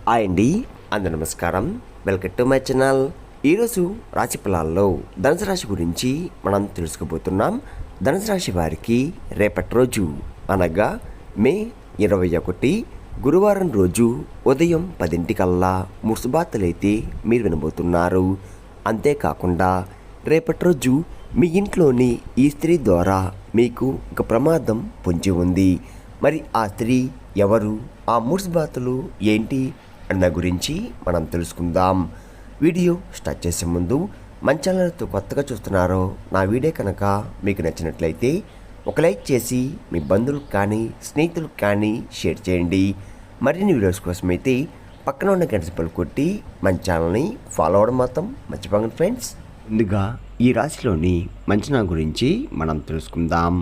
Hi అండి, అందరూ నమస్కారం. Welcome to my channel. ఈరోజు రాశి ఫలాల్లో ధనుసు రాశి గురించి మనం తెలుసుకోబోతున్నాం. ధనుసు రాశి వారికి రేపటి రోజు అనగా మే 21 గురువారం రోజు ఉదయం 10 ముసుబాతలైతే మీరు వినబోతున్నారు. అంతేకాకుండా రేపటి రోజు మీ ఇంట్లోని ఈ స్త్రీ ద్వారా మీకు ఒక ప్రమాదం పొంచి ఉంది. మరి ఆ స్త్రీ ఎవరు, ఆ ముసుబాతలు ఏంటి అన్న గురించి మనం తెలుసుకుందాం. వీడియో స్టార్ట్ చేసే ముందు మన ఛానల్తో కొత్తగా చూస్తున్నారో నా వీడియో కనుక మీకు నచ్చినట్లయితే ఒక లైక్ చేసి మీ బంధువులకు కానీ స్నేహితులకు కానీ షేర్ చేయండి. మరిన్ని వీడియోస్ కోసం అయితే పక్కన ఉన్న గంట సింబల్ కొట్టి మన ఛానల్ని ఫాలో అవ్వడం మాత్రం మర్చిపోకండి ఫ్రెండ్స్. ముందుగా ఈ రాశిలోని మంచనా గురించి మనం తెలుసుకుందాం.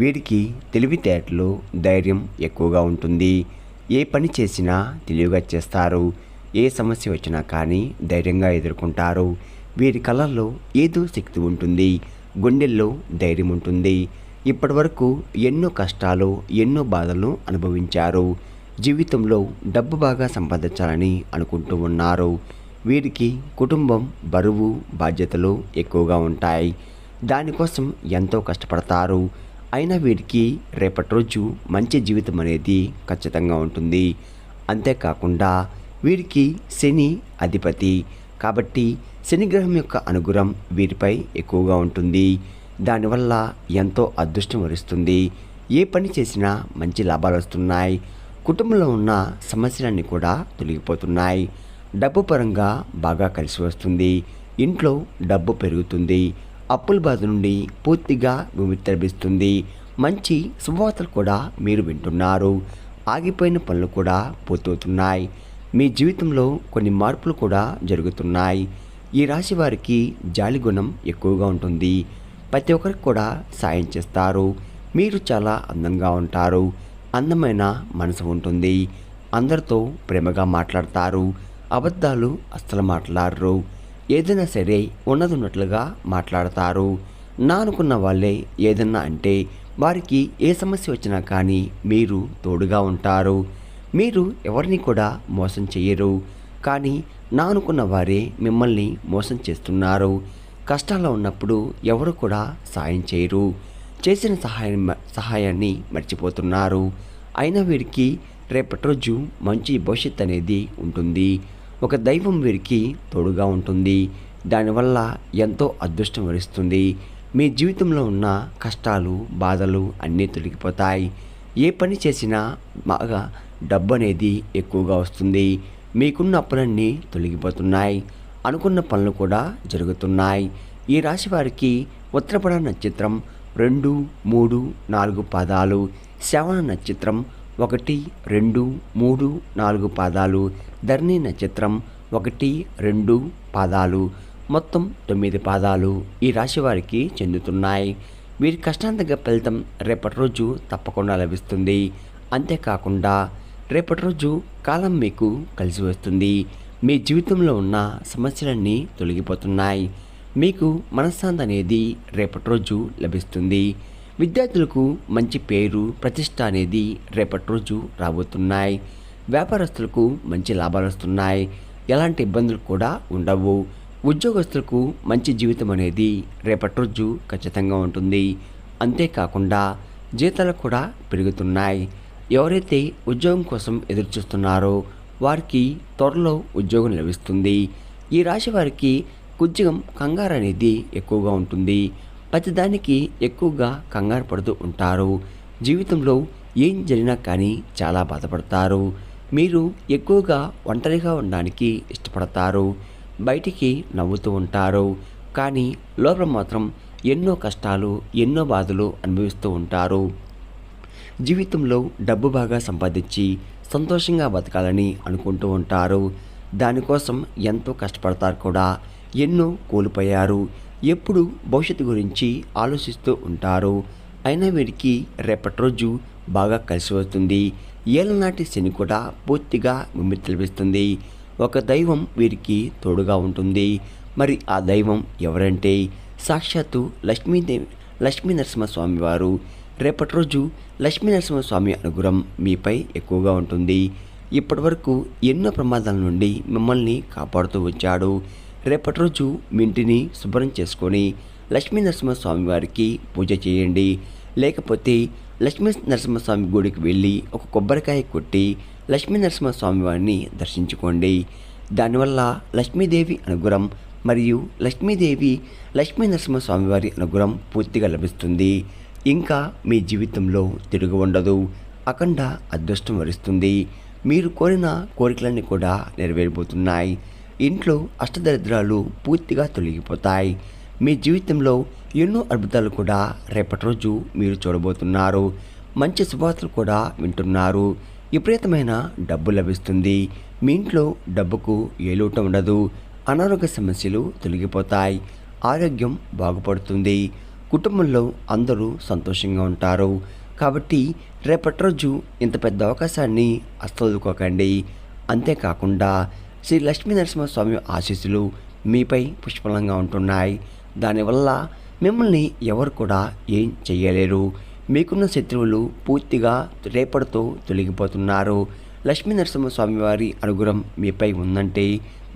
వీరికి తెలివితేటలు, ధైర్యం ఎక్కువగా ఉంటుంది. ఏ పని చేసినా తెలివిగా చేస్తారు. ఏ సమస్య వచ్చినా కానీ ధైర్యంగా ఎదుర్కొంటారు. వీరి కళ్ళల్లో ఏదో శక్తి ఉంటుంది, గుండెల్లో ధైర్యం ఉంటుంది. ఇప్పటి వరకు ఎన్నో కష్టాలు, ఎన్నో బాధలు అనుభవించారు. జీవితంలో డబ్బు బాగా సంపాదించాలని అనుకుంటూ ఉన్నారు. వీరికి కుటుంబం, బరువు, బాధ్యతలు ఎక్కువగా ఉంటాయి. దానికోసం ఎంతో కష్టపడతారు. అయినా వీరికి రేపటి రోజు మంచి జీవితం అనేది ఖచ్చితంగా ఉంటుంది. అంతేకాకుండా వీరికి శని అధిపతి కాబట్టి శనిగ్రహం యొక్క అనుగ్రహం వీరిపై ఎక్కువగా ఉంటుంది. దానివల్ల ఎంతో అదృష్టం వరిస్తుంది. ఏ పని చేసినా మంచి లాభాలు వస్తున్నాయి. కుటుంబంలో ఉన్న సమస్యలన్నీ కూడా తొలగిపోతున్నాయి. డబ్బు పరంగా బాగా కలిసి వస్తుంది. ఇంట్లో డబ్బు పెరుగుతుంది. అప్పుల బాధ నుండి పూర్తిగా విముక్తి లభిస్తుంది. మంచి శుభవార్తలు కూడా మీరు వింటున్నారు. ఆగిపోయిన పనులు కూడా పూర్తవుతున్నాయి. మీ జీవితంలో కొన్ని మార్పులు కూడా జరుగుతున్నాయి. ఈ రాశి వారికి జాలి గుణం ఎక్కువగా ఉంటుంది. ప్రతి ఒక్కరికి కూడా సాయం చేస్తారు. మీరు చాలా అందంగా ఉంటారు. అందమైన మనసు ఉంటుంది. అందరితో ప్రేమగా మాట్లాడతారు. అబద్ధాలు అస్సలు మాట్లాడరు. ఏదైనా సరే ఉన్నట్లుగా మాట్లాడతారు. నా అనుకున్న వాళ్ళే ఏదన్నా అంటే వారికి ఏ సమస్య వచ్చినా కానీ మీరు తోడుగా ఉంటారు. మీరు ఎవరిని కూడా మోసం చేయరు. కానీ నా అనుకున్న వారే మిమ్మల్ని మోసం చేస్తున్నారు. కష్టాల్లో ఉన్నప్పుడు ఎవరు కూడా సాయం చేయరు. చేసిన సహాయాన్ని మర్చిపోతున్నారు. అయినా వీరికి రేపటి రోజు మంచి భవిష్యత్తు అనేది ఉంటుంది. ఒక దైవం వీరికి తోడుగా ఉంటుంది. దానివల్ల ఎంతో అదృష్టం వరిస్తుంది. మీ జీవితంలో ఉన్న కష్టాలు, బాధలు అన్నీ తొలగిపోతాయి. ఏ పని చేసినా బాగా డబ్బు అనేది ఎక్కువగా వస్తుంది. మీకున్న అప్పులన్నీ తొలగిపోతున్నాయి. అనుకున్న పనులు కూడా జరుగుతున్నాయి. ఈ రాశి వారికి ఉత్తరపడ నక్షత్రం 2, 3, 4 పాదాలు, శ్రవణ నక్షత్రం 1, 2, 3, 4 పాదాలు, ధరణి నక్షత్రం 1, 2 పాదాలు, మొత్తం 9 పాదాలు ఈ రాశి వారికి చెందుతున్నాయి. వీరి కష్టాంతగా ఫలితం రేపటి రోజు తప్పకుండా లభిస్తుంది. అంతేకాకుండా రేపటి రోజు కాలం మీకు కలిసి వస్తుంది. మీ జీవితంలో ఉన్న సమస్యలన్నీ తొలగిపోతున్నాయి. మీకు మనశ్శాంతి అనేది రేపటి రోజు లభిస్తుంది. విద్యార్థులకు మంచి పేరు, ప్రతిష్ట అనేది రేపటి రోజు రాబోతున్నాయి. వ్యాపారస్తులకు మంచి లాభాలు వస్తున్నాయి. ఎలాంటి ఇబ్బందులు కూడా ఉండవు. ఉద్యోగస్తులకు మంచి జీవితం అనేది రేపటి రోజు ఖచ్చితంగా ఉంటుంది. అంతేకాకుండా జీతాలు కూడా పెరుగుతున్నాయి. ఎవరైతే ఉద్యోగం కోసం ఎదురు చూస్తున్నారో వారికి త్వరలో ఉద్యోగం లభిస్తుంది. ఈ రాశి వారికి కొంచెం కంగారు అనేది ఎక్కువగా ఉంటుంది. ప్రతిదానికి ఎక్కువగా కంగారు పడుతూ ఉంటారు. జీవితంలో ఏం జరిగినా కానీ చాలా బాధపడతారు. మీరు ఎక్కువగా ఒంటరిగా ఉండడానికి ఇష్టపడతారు. బయటికి నవ్వుతూ ఉంటారు. కానీ లోపల మాత్రం ఎన్నో కష్టాలు, ఎన్నో బాధలు అనుభవిస్తూ ఉంటారు. జీవితంలో డబ్బు బాగా సంపాదించి సంతోషంగా బతకాలని అనుకుంటూ ఉంటారు. దానికోసం ఎంతో కష్టపడతారు కూడా. ఎన్నో కోల్పోయారు. ఎప్పుడు భవిష్యత్తు గురించి ఆలోచిస్తూ ఉంటారు. అయినా వీరికి రేపటి రోజు బాగా కలిసి వస్తుంది. ఏళ్ళనాటి శని కూడా పూర్తిగా విముక్తి లభిస్తుంది. ఒక దైవం వీరికి తోడుగా ఉంటుంది. మరి ఆ దైవం ఎవరంటే సాక్షాత్తు లక్ష్మీ నరసింహస్వామి వారు. రేపటి రోజు లక్ష్మీ నరసింహస్వామి అనుగ్రహం మీపై ఎక్కువగా ఉంటుంది. ఇప్పటివరకు ఎన్నో ప్రమాదాల నుండి మిమ్మల్ని కాపాడుతూ వచ్చాడు. రేపటి రోజు మీ ఇంటిని శుభ్రం చేసుకొని లక్ష్మీ నరసింహస్వామి వారికి పూజ చేయండి. లేకపోతే లక్ష్మీ నరసింహస్వామి గుడికి వెళ్ళి ఒక కొబ్బరికాయ కొట్టి లక్ష్మీ నరసింహస్వామి వారిని దర్శించుకోండి. దానివల్ల లక్ష్మీదేవి అనుగ్రహం మరియు లక్ష్మీ నరసింహస్వామి వారి అనుగ్రహం పూర్తిగా లభిస్తుంది. ఇంకా మీ జీవితంలో తిరుగు ఉండదు. అఖండ అదృష్టం వరిస్తుంది. మీరు కోరిన కోరికలన్నీ కూడా నెరవేరిపోతున్నాయి. ఇంట్లో అష్టదరిద్రాలు పూర్తిగా తొలగిపోతాయి. మీ జీవితంలో ఎన్నో అద్భుతాలు కూడా రేపటి రోజు మీరు చూడబోతున్నారు. మంచి శుభవార్తలు కూడా వింటున్నారు. విపరీతమైన డబ్బు లభిస్తుంది. మీ ఇంట్లో డబ్బుకు ఏ లోటు ఉండదు. అనారోగ్య సమస్యలు తొలగిపోతాయి. ఆరోగ్యం బాగుపడుతుంది. కుటుంబంలో అందరూ సంతోషంగా ఉంటారు. కాబట్టి రేపటి రోజు ఇంత పెద్ద అవకాశాన్ని అస్తదుకోకండి. అంతేకాకుండా శ్రీ లక్ష్మీ నరసింహస్వామి ఆశీస్సులు మీపై పుష్కలంగా ఉంటున్నాయి. దానివల్ల మిమ్మల్ని ఎవరు కూడా ఏం చెయ్యలేరు. మీకున్న శత్రువులు పూర్తిగా రేపటితో తొలగిపోతున్నారు. లక్ష్మీ నరసింహస్వామి వారి అనుగ్రహం మీపై ఉందంటే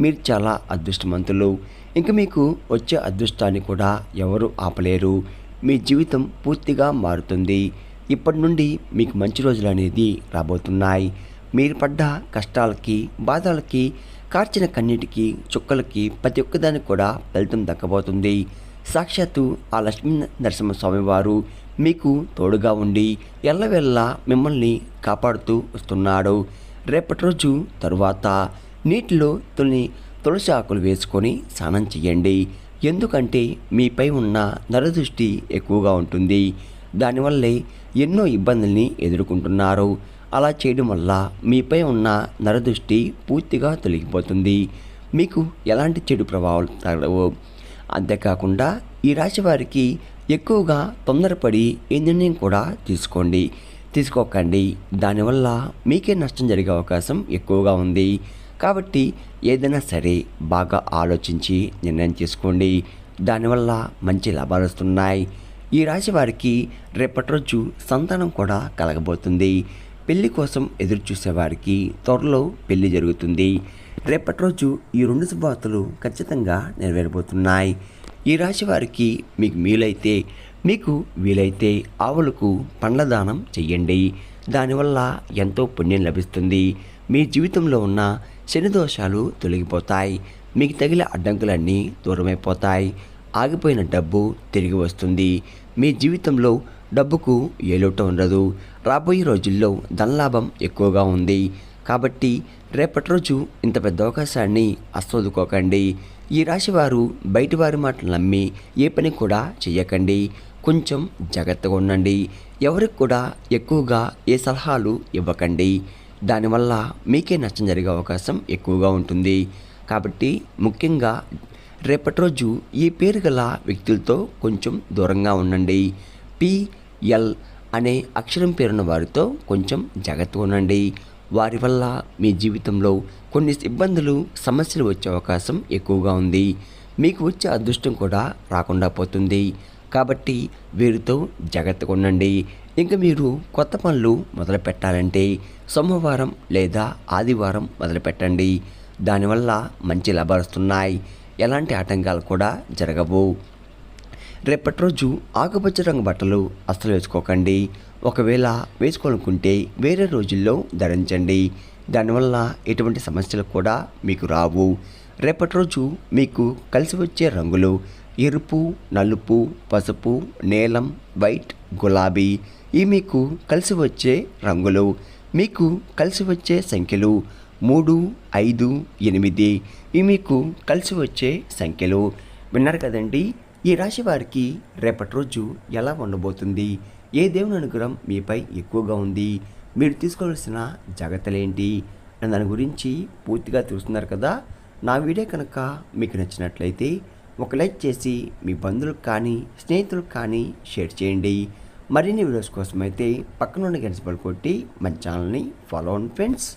మీరు చాలా అదృష్టవంతులు. ఇంకా మీకు వచ్చే అదృష్టాన్ని కూడా ఎవరు ఆపలేరు. మీ జీవితం పూర్తిగా మారుతుంది. ఇప్పటి నుండి మీకు మంచి రోజులు అనేది రాబోతున్నాయి. మీరు పడ్డ కష్టాలకి, బాధలకి, కార్చిన కన్నీటికి, చుక్కలకి ప్రతి ఒక్కదానికి కూడా ఫలితం దక్కబోతుంది. సాక్షాత్తు ఆ లక్ష్మీ నరసింహస్వామి వారు మీకు తోడుగా ఉండి ఎల్లవెల్లా మిమ్మల్ని కాపాడుతూ వస్తున్నాడు. రేపటి రోజు తరువాత నీటిలో తులసి ఆకులు వేసుకొని స్నానం చేయండి. ఎందుకంటే మీపై ఉన్న నరదృష్టి ఎక్కువగా ఉంటుంది. దానివల్లే ఎన్నో ఇబ్బందుల్ని ఎదుర్కొంటున్నారు. అలా చేయడం వల్ల మీపై ఉన్న నరదృష్టి పూర్తిగా తొలగిపోతుంది. మీకు ఎలాంటి చెడు ప్రభావాలు తగలవు. అంతేకాకుండా ఈ రాశి వారికి ఎక్కువగా తొందరపడి ఏ నిర్ణయం కూడా తీసుకోకండి. దానివల్ల మీకే నష్టం జరిగే అవకాశం ఎక్కువగా ఉంది. కాబట్టి ఏదైనా సరే బాగా ఆలోచించి నిర్ణయం తీసుకోండి. దానివల్ల మంచి లాభాలు వస్తున్నాయి. ఈ రాశి వారికి రేపటి రోజు సంతానం కూడా కలగబోతుంది. పెళ్లి కోసం ఎదురు చూసేవారికి త్వరలో పెళ్లి జరుగుతుంది. రేపటి రోజు ఈ 2 శుభవార్తలు ఖచ్చితంగా నెరవేరబోతున్నాయి. ఈ రాశి వారికి మీకు వీలైతే ఆవులకు పండ్ల దానం చెయ్యండి. దానివల్ల ఎంతో పుణ్యం లభిస్తుంది. మీ జీవితంలో ఉన్న శని దోషాలు తొలగిపోతాయి. మీకు తగిలే అడ్డంకులన్నీ దూరమైపోతాయి. ఆగిపోయిన డబ్బు తిరిగి వస్తుంది. మీ జీవితంలో డబ్బుకు ఏ లోటు ఉండదు. రాబోయే రోజుల్లో ధనలాభం ఎక్కువగా ఉంది. కాబట్టి రేపటి రోజు ఇంత పెద్ద అవకాశాన్ని అస్వదుకోకండి. ఈ రాశివారు బయటి వారి మాటలు నమ్మి ఏ పని కూడా చెయ్యకండి. కొంచెం జాగ్రత్తగా ఉండండి. ఎవరికి కూడా ఎక్కువగా ఏ సలహాలు ఇవ్వకండి. దానివల్ల మీకే నష్టం జరిగే అవకాశం ఎక్కువగా ఉంటుంది. కాబట్టి ముఖ్యంగా రేపటి రోజు ఈ పేరు గల వ్యక్తులతో కొంచెం దూరంగా ఉండండి. పిఎల్ అనే అక్షరం పేరున్న వారితో కొంచెం జాగ్రత్తగా ఉండండి. వారి వల్ల మీ జీవితంలో కొన్ని ఇబ్బందులు, సమస్యలు వచ్చే అవకాశం ఎక్కువగా ఉంది. మీకు వచ్చే అదృష్టం కూడా రాకుండా పోతుంది. కాబట్టి వీరితో జాగ్రత్తగా ఉండండి. ఇంకా మీరు కొత్త పనులు మొదలు పెట్టాలంటే సోమవారం లేదా ఆదివారం మొదలుపెట్టండి. దానివల్ల మంచి లాభాలు వస్తున్నాయి. ఎలాంటి ఆటంకాలు కూడా జరగవు. రేపటి రోజు ఆకుపచ్చ రంగు బట్టలు అస్సలు వేసుకోకండి. ఒకవేళ వేసుకోవాలనుకుంటే వేరే రోజుల్లో ధరించండి. దానివల్ల ఎటువంటి సమస్యలు కూడా మీకు రావు. రేపటి రోజు మీకు కలిసి వచ్చే రంగులు ఎరుపు, నలుపు, పసుపు, నీలం, వైట్, గులాబీ. ఇవి మీకు కలిసి వచ్చే రంగులు. మీకు కలిసి వచ్చే సంఖ్యలు 3, 5, 8. ఇవి మీకు కలిసి వచ్చే సంఖ్యలు. విన్నారు కదండి, ఈ రాశి వారికి రేపటి రోజు ఎలా ఉండబోతుంది, ఏ దేవుని అనుగ్రహం మీపై ఎక్కువగా ఉంది, మీరు తీసుకోవాల్సిన జాగ్రత్తలేంటి అని దాని గురించి పూర్తిగా తెలుస్తున్నారు కదా. నా వీడియో కనుక మీకు నచ్చినట్లయితే ఒక లైక్ చేసి మీ బంధువులకు కానీ స్నేహితులకు కానీ షేర్ చేయండి. మరిన్ని వీడియోస్ కోసం అయితే పక్కన ఉన్న గంట సింబల్ కొట్టి మన ఛానల్ని ఫాలో అవ్వండి ఫ్రెండ్స్.